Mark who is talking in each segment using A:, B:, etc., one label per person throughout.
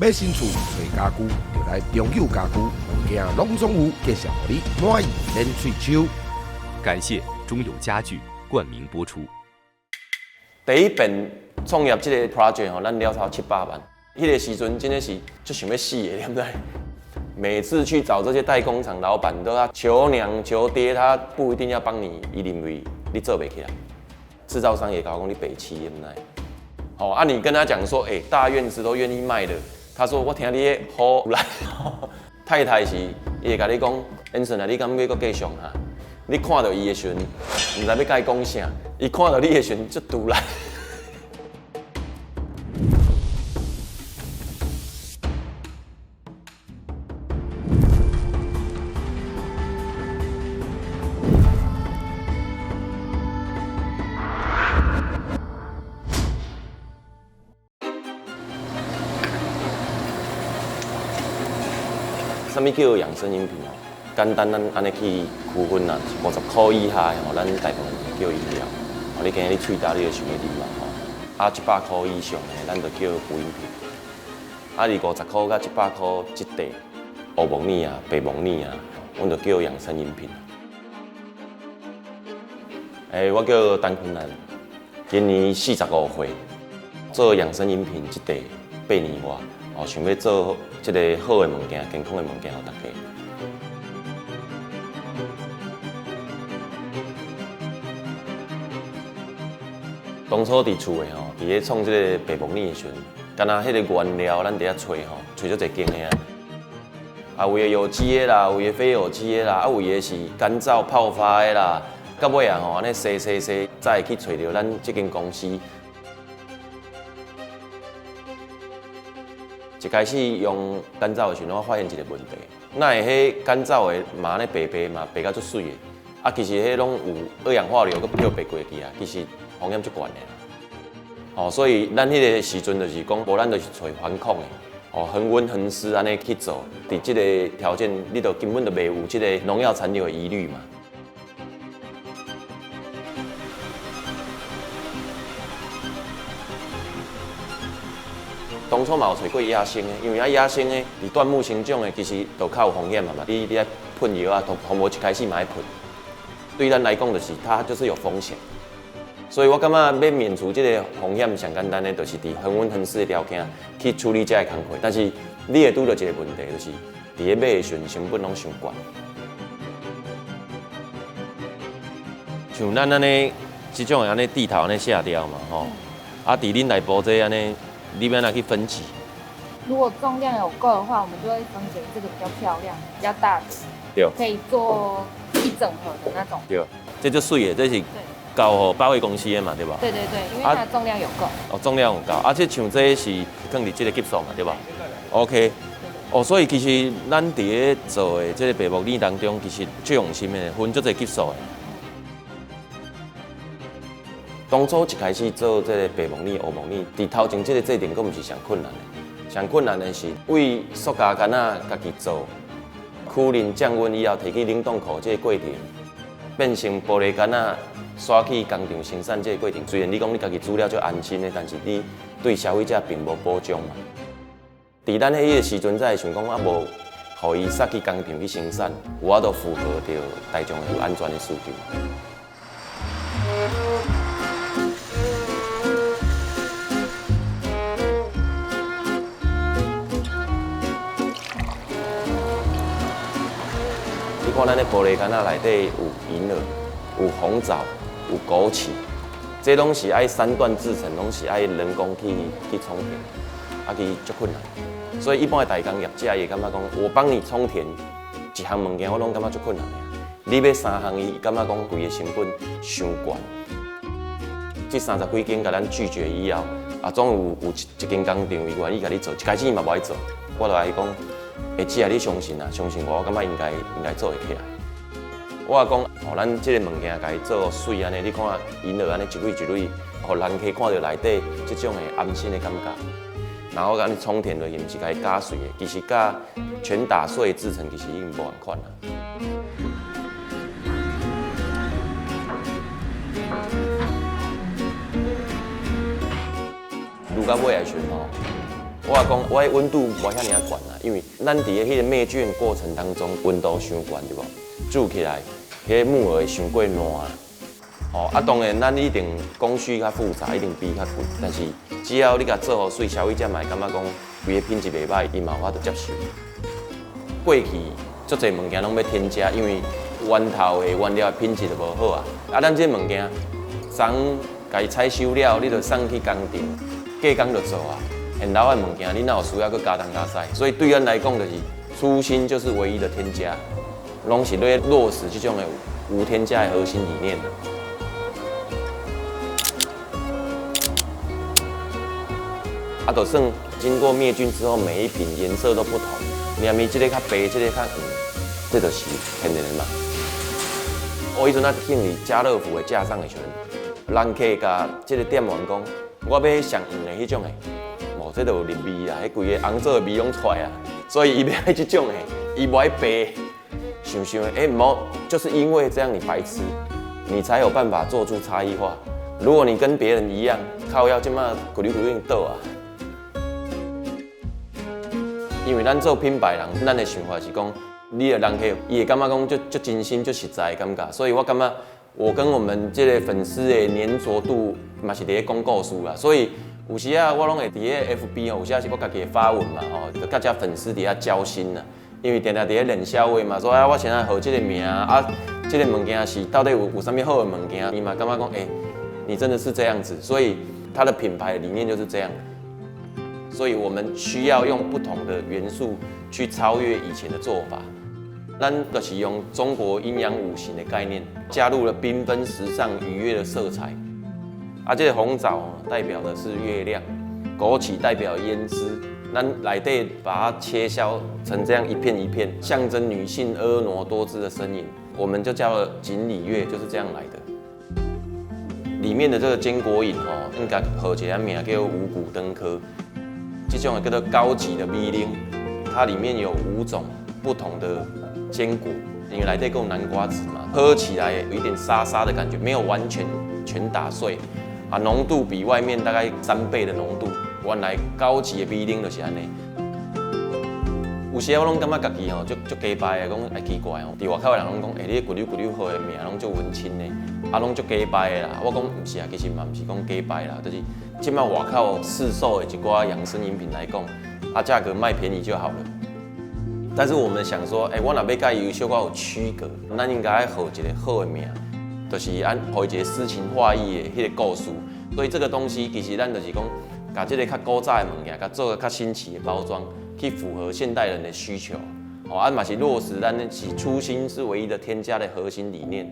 A: 买新厝找家具，就来中友家具，物件拢总有，介绍你满意免喙手。
B: 感谢中友家具冠名播出。
C: 第一遍创业这个 project 咱了超700万，迄个时阵真的是就想要死的，对不对？每次去找这些代工厂老板，都要求娘求爹，他不一定要帮你，伊认为你做不起来。制造商也搞讲你北七，对不对？哦，啊，你跟他讲说，大院子都愿意卖的，他说我听你的好来，太太是伊会甲你讲 ，Anson 啊，你敢要搁继续哈？你看到伊的时阵，唔知要甲伊讲啥，伊看到你的时阵就突然。什么叫养生饮品哦？简单咱安尼去区分啦，50块以下吼，咱大部分叫饮料。哦，你今日你喙焦你就想要啉嘛吼。啊，100块以上的，咱就叫补饮品。啊，而50块到100块一袋，黑蒙尼啊、白蒙尼啊，阮就叫养生饮品。我叫陈坤南，今年45岁，做养生饮品一袋8年外。哦，想要做这个好的物件、健康的物件，互大家。当初伫厝的吼，伫咧创这个白蒙尼的时阵，敢若迄个原料咱伫遐找吼，找足侪间的啊。啊，有的有机的啦，有的非有机的啦，啊，有的是干燥泡发的啦。到尾啊吼，安尼洗，才会去找到咱这间公司。一开始用干燥的时候，我发现一个问题，那会迄干燥的嘛咧白嘛，白甲足水的，啊其实迄拢有二氧化硫佮漂白过去啊，其实风险足悬的啦。哦，所以咱迄个时阵就是讲，无咱就是找反抗的，哦恒温恒湿安尼去做，伫即个条件，你就根本就袂有即个农药残留的疑虑嘛。当初嘛有找过野生的，因为野生的伫椴木生长的，其实就较有风险嘛。你爱喷药啊，红毛一开始嘛爱喷，对咱来讲就是它就是有风险。所以我感觉要免除这个风险，上简单的就是伫恒温恒湿的条件去处理这个工课。但是你会拄到一个问题，就是伫咧买的时阵成本拢伤高。像咱安尼即种安尼地头安尼下掉嘛吼，啊伫恁内部这安尼。你要拿去分级？
D: 如果重量有够的话，我们就会分给这个比较漂亮、比较大的，
C: 对，
D: 可以做一整盒的那种。
C: 对，这就水的，这是交互百货公司的嘛，对吧？
D: 对，因为它的重量有够。
C: 哦，重量有够，而且像这是放伫这个级数嘛，对吧 ？OK。哦，所以其实咱伫咧做的这个白木耳当中，其实最用心的分足侪级数的。当初一开始做这个白蒙尼、黑蒙尼，伫头前这个制定，佫毋是上困难的。上困难的是为塑胶干仔家己做，kü淋降温以后，摕去冷冻库这个过程，变成玻璃干仔刷去工厂生产这个过程。虽然你讲你家己煮了就安心的，但是你对消费者并无保障嘛。伫咱迄个时阵，才会想讲啊，无，互伊杀去工厂去生产，有法度符合着大众的安全的需求。你看咱的玻璃干仔内底有银耳、有红枣、有枸杞，这拢是爱3段制成，拢是爱人工去充填，啊，去足困难。所以一般的代工业者也感觉讲，我帮你充填一项物件，我拢感觉足困难的。你要3项，伊感觉讲规个成本伤高。这30几间甲咱拒绝以后，啊，总有一间工厂伊愿意甲你做，一开始伊嘛无爱做，我就来讲。姐啊，你相信啊，相信我感觉应该做会起来。我讲，咱这个物件家己做水安尼，你看银耳安尼一蕊一蕊，互人客看到内底这种的安心的感觉。然后安尼充填落去，毋是家己加水的，其实甲全打碎制成其实已经无同款啦。入到尾的时候，我讲我的温度无遐尔悬啦，因为咱伫迄个灭菌过程当中，温度伤悬对无？煮起来，迄个木耳会伤过烂啦。哦，当然咱一定工序较复杂，一定比较贵，但是只要你甲做好水，消费者嘛会感觉讲规个品质袂歹，伊嘛有法度接受。过去足侪物件拢要添加，因为源头的原料的品质就无好啊。咱这物件昨甲伊采收了，你就送去工厂，加工就做啊。现老的物件，你哪有需要去加东加西？所以对咱来讲，就是初心就是唯一的添加，拢是咧落实这种的无添加的核心理念的。就算经过灭菌之后，每一瓶颜色都不同，明明这个较白，这个较黄，这就是天然的嘛。我迄阵啊，去家乐福的架上的时阵，人客甲这个店员讲，我要上黄的迄种的，无这就有入味啊，迄规个红色的味拢出来啊，所以伊要爱这种的，伊无爱白。想想，无，就是因为这样你白吃，你才有办法做出差异化。如果你跟别人一样，靠腰这么咕噜咕噜倒啊。因为咱做品牌人，咱的想法是讲，你的人客伊会感觉讲就真心、就实在的感觉，所以我感觉我跟我们这个粉丝的粘着度嘛是伫咧讲故事啦。所以有时啊，我拢会伫咧 FB 哦，有时是我家己的发文嘛，哦，就甲遮粉丝伫遐交心啦。因为定定伫咧冷笑话嘛，说啊，我现在号这个名啊，这个物件是到底有啥物好的物件，伊嘛感觉讲，你真的是这样子，所以他的品牌理念就是这样。所以我们需要用不同的元素去超越以前的做法。咱就是用中国阴阳五行的概念，加入了缤纷、时尚、愉悦的色彩。这个红枣代表的是月亮，枸杞代表胭脂。咱内底把它切削成这样一片一片，象征女性婀娜多姿的身影，我们就叫了锦鲤月，就是这样来的。里面的这个坚果饮应该号一个名叫五谷登科。这种叫做高级的米零，它里面有5种不同的坚果，因为内底有南瓜籽嘛，喝起来有一点沙沙的感觉，没有完全全打碎，浓度比外面大概3倍的浓度。原来高级的米零就是安尼。有时我拢感觉家己足假掰的，讲奇怪伫外口的人拢讲，你咕溜咕溜好的名拢足文青的，拢足假掰的啦。我讲唔是啊，其实嘛唔是讲假掰啦，就是即摆外口市售的一寡养生饮品来讲，价格卖便宜就好了。但是我们想说，我若要甲伊小可有区隔，咱应该号一个好的名，就是号一个诗情画意的迄个故事。所以这个东西其实咱就是讲，把这个较古早的物件，甲做个较新奇的包装，去符合现代人的需求。嘛是落实咱是初心是唯一的添加的核心理念。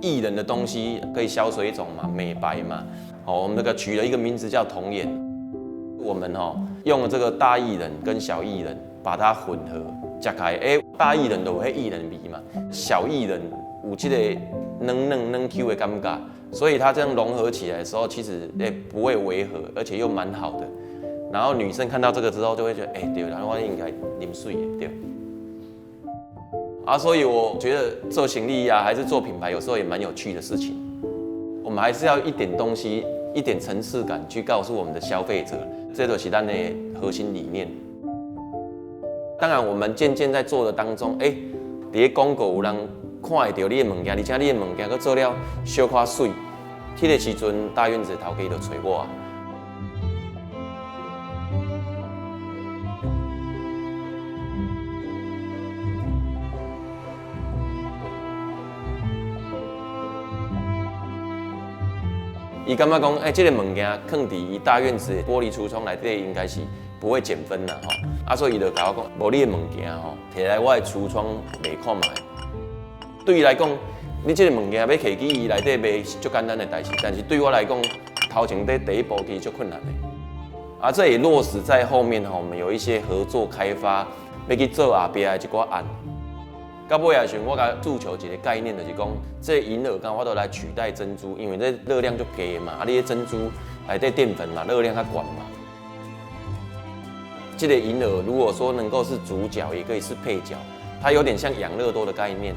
C: 艺人的东西可以消水肿嘛，美白嘛。我们取了一个名字叫童颜。我们用了这个大薏仁跟小薏仁，把它混合吃开，大薏仁就有迄薏仁味嘛，小薏仁有这个嫩 Q 的感觉，所以它这样融合起来的时候，其实不会违和，而且又蛮好的。然后女生看到这个之后，就会觉得对，然后我应该啉水的对。所以我觉得做行李还是做品牌，有时候也蛮有趣的事情。我们还是要一点东西，一点层次感去告诉我们的消费者，这就是咱的核心理念。当然，我们渐渐在做的当中，伫广告有人看会到你的物件，而且你的物件佮做了小可水，迄个时阵大院子头家就找我。伊感觉讲，这个物件放伫大院子的玻璃橱窗内底，应该是不会减分啦，所以伊就甲我讲，无你的物件摕来我的橱窗卖看卖。对伊来讲，你这个物件要摕去伊内底卖是足简单的代志，但是对我来讲，头前第一步其实足困难的。这也落实在后面我们有一些合作开发，要去做后壁的一寡案。到尾的时候，我甲诉求一个概念，就是讲，这银耳干我都来取代珍珠，因为这热量就低嘛，你的珍珠内底淀粉嘛，热量较高嘛。这个银耳如果说能够是主角，也可以是配角，它有点像养乐多的概念。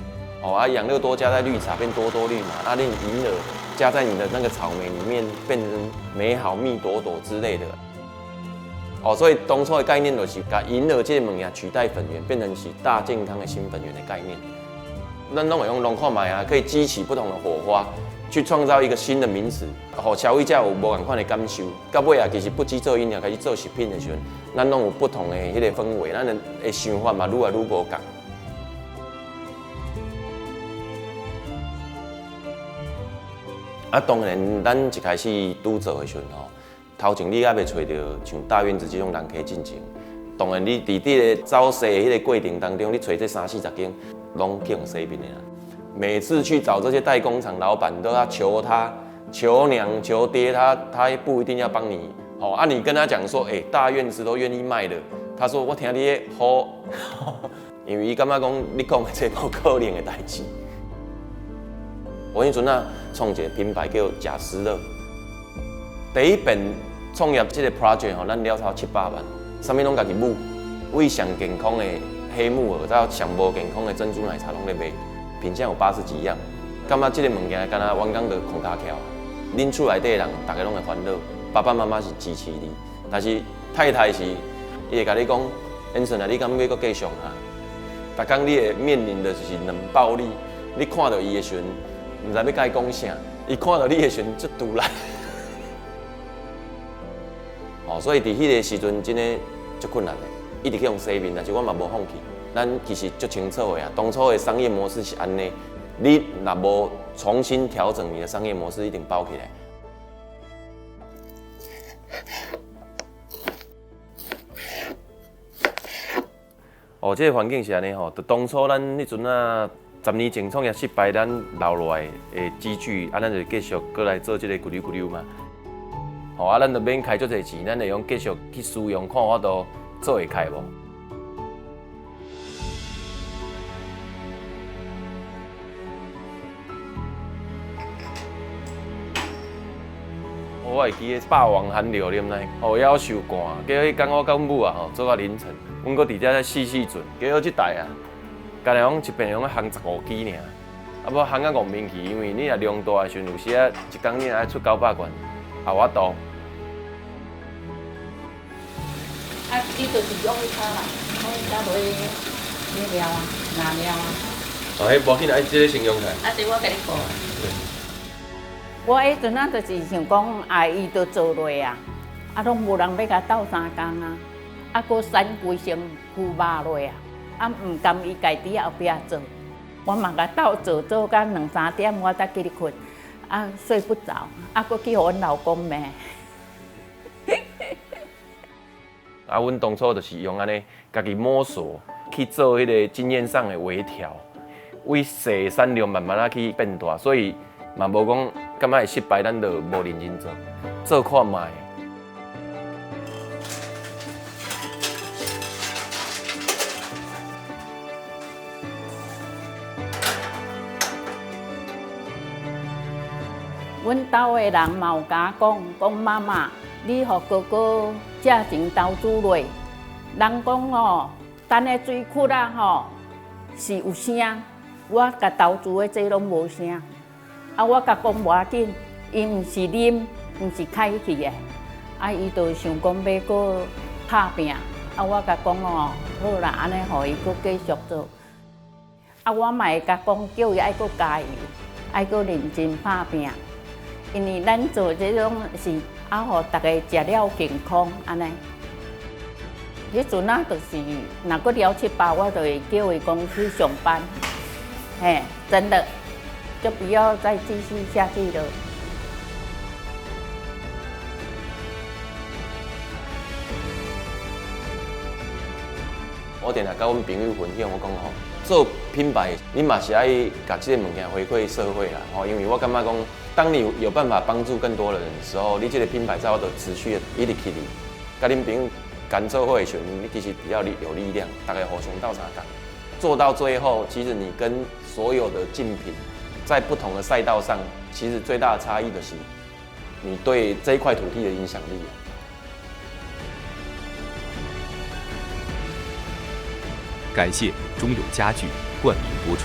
C: 养乐多加在绿茶变多多绿嘛，那你银耳加在你的那个草莓里面，变成美好蜜朵朵之类的。哦，所以当初的概念就是把银耳这个物件取代粉圆，变成是大健康的新粉圆的概念。咱拢会用弄看卖啊，可以激起不同的火花，去创造一个新的名词，让消费者有无同款的感受。到尾啊，其实不止做饮料，开始做食品的时候，咱拢有不同的迄个氛围，咱的想法嘛，愈来愈无同。啊，当然，咱一开始拄做的时阵吼，头前你还袂找到像大院子这种人可以进前。当然，你伫这个招生的迄个过程当中，你找这30-40间，拢去用洗面的啦。每次去找这些代工厂老板，都要求他、求娘、求爹，他不一定要帮你。哦，啊，你跟他讲说，大院子都愿意卖的，他说我听你好，因为伊感觉讲你讲的这无可能的代志。我迄阵啊，创一个品牌叫贾斯乐。第一遍创业这个 project 吼，咱了超700万，啥物拢家己母，为上健康的黑木耳到上无健康的珍珠奶茶拢咧卖，品相有80几样。感觉这个物件，敢若员工就空脚翘，恁厝内底的人，大家拢会烦恼。爸爸妈妈是支持你，但是太太是，伊会甲你讲，Anson啊，你敢要搁继续啊？逐工你会面临的就是冷暴力，你看到伊的时阵。唔知要甲伊讲啥，伊看到你的时阵就堵来。哦，所以伫迄个时阵真诶足困难的，一直去用洗面，但是我嘛无放弃。咱其实足清楚的啊，当初的商业模式是安尼，你若无重新调整你的商业模式，一定包起来。哦，这个环境是安尼吼，就当初咱迄阵啊。10年前创业失败，咱留落来的积聚，咱就继续过来做这个咕溜咕溜嘛。吼，咱就免开足侪钱，咱会用继续去使用，看我都做会开无。我会记得霸王寒流啉来，要求寒，结果迄天我甲阮母啊做到凌晨，阮搁伫遮在细船，结果这台啊。干来讲一遍用烘15支尔，啊无烘到5面去，因为你若量大的时阵，有时啊一工你爱出900罐，也有法度。
E: 啊，伊就是用去炒啦，用去炒落去料啊、拿料啊。
C: 哦，迄无紧啊，即个形容起来。
E: 啊，这我甲你讲。我迄阵啊，就是想讲，伊就做落啊，啊，拢无人要甲斗3工啊，啊，搁散规身躯肉落啊。啊，唔甘伊家己后壁做，我嘛甲斗做到2-3点，我才去困，啊睡不着，啊，搁去互阮老公骂。
C: 啊，阮当初就是用安尼，家己摸索去做迄个经验上的微调，为细产量慢慢啊去变大，所以嘛无讲感觉会失败，咱就无认真做，做看卖。
E: 阮兜的人嘛有甲我讲妈妈，你互哥哥借钱投资落，人讲哦，等个水窟啊吼是有声，我甲投资的这拢无声。啊，我甲讲无要紧，伊毋是啉，毋是开去的，啊，伊就想讲要搁拍拼。啊，我甲讲哦，好啦，安尼互伊搁继续做。啊，我嘛会甲讲，叫伊爱搁加油，爱搁认真拍拼。因为咱做这种是互大家食了健康安尼。迄阵啊，就是若搁了7-8，我就会叫伊讲去上班。嘿，真的，就不要再继续下去了。
C: 我定来甲阮朋友分享，我讲吼，做品牌，你嘛是爱甲这个物件回馈社会啦，吼，因为我感觉讲，当你有办法帮助更多的人的时候，你这个品牌才会持续一直去哩。甲恁朋友干做伙的时候，你其实比较有力量，大家互相斗相共，做到最后，其实你跟所有的竞品在不同的赛道上，其实最大的差异就是你对这一块土地的影响力。
B: 感谢中友家具冠名播出。